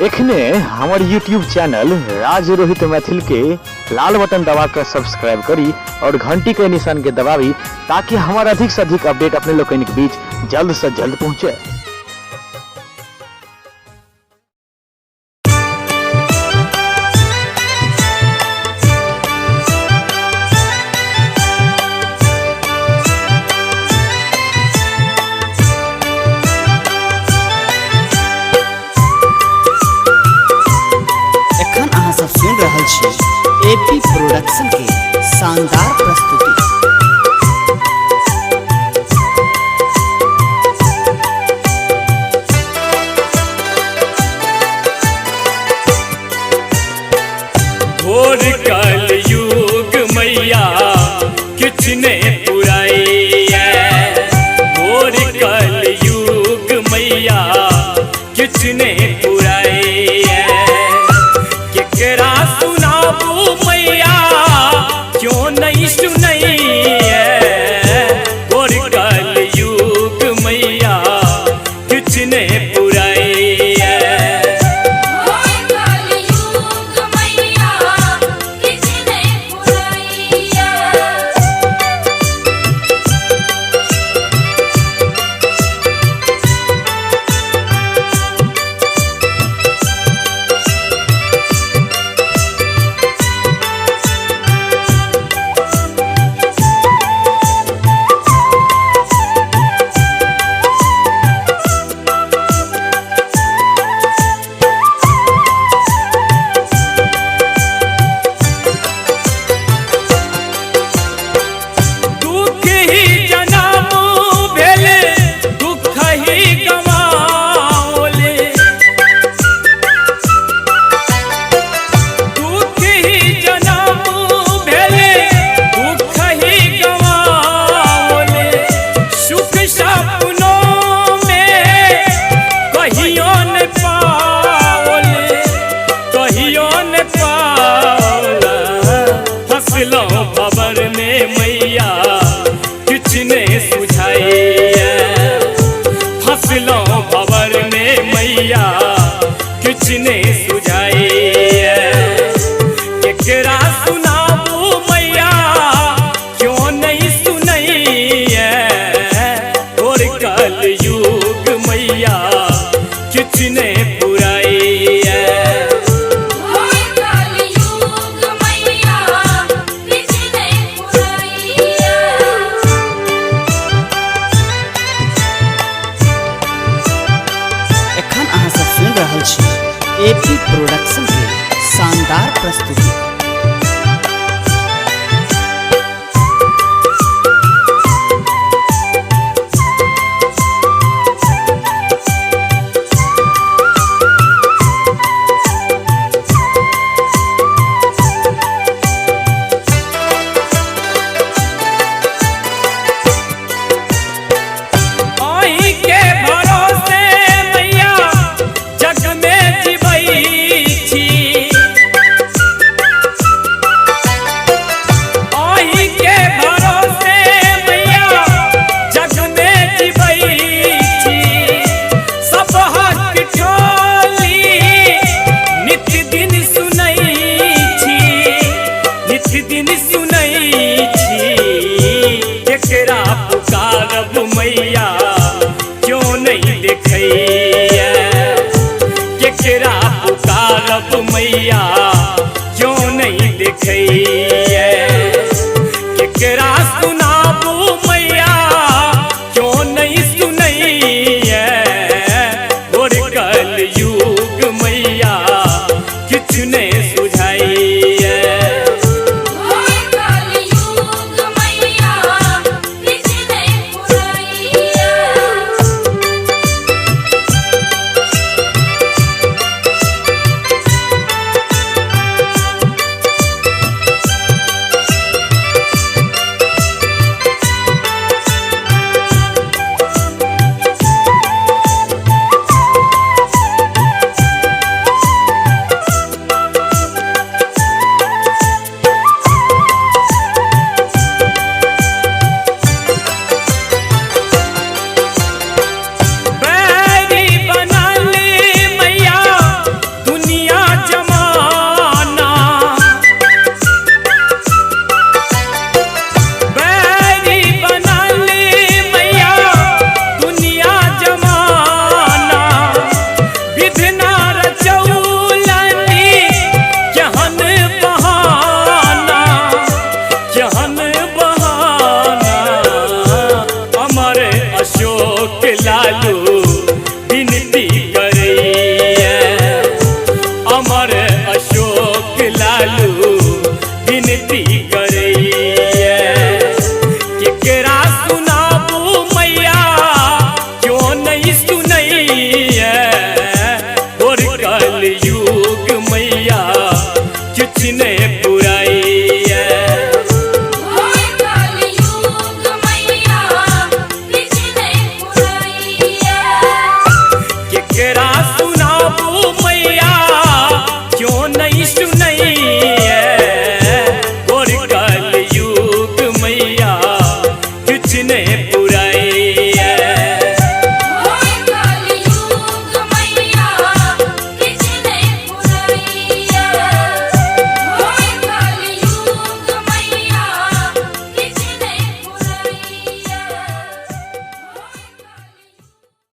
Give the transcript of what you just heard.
एखने हमार YouTube channel राज रोहित मैथिल के लाल बटन दबाकर सब्सक्राइब करी और घंटी के निशान के दबावी ताकि हमारा अधिक से अधिक अपडेट अपने लोग के बीच जल्द से जल्द पहुंचे। सुन रहल छी एपी प्रोडक्शन के शानदार प्रस्तुति। घोर कल युग मैया किछ ने पुराई है, घोर कल युग मैया किछ ने पुराई है। केकरा सुनाबू मैया क्यों नहीं सुनई है, घोर कल युग मैया किछ ने पुराई है। खबर में मैया किछ ने सुझाई है, फसलों खबर में मैया किछ ने सुझाई है। केकरा सुनाबू मैया क्यों नहीं सुनई है, घोर कल युग मैया किछ ने पुराई है। एपी प्रोडक्शन के शानदार प्रस्तुति। मैया क्यों नहीं देखई है, केकरा पुकारब मैया क्यों नहीं देखई है। केकरा सुनाबू मैया क्यों नहीं सुनई है, घोर कल युग मैया किछ ने सुझाई है। कलयुग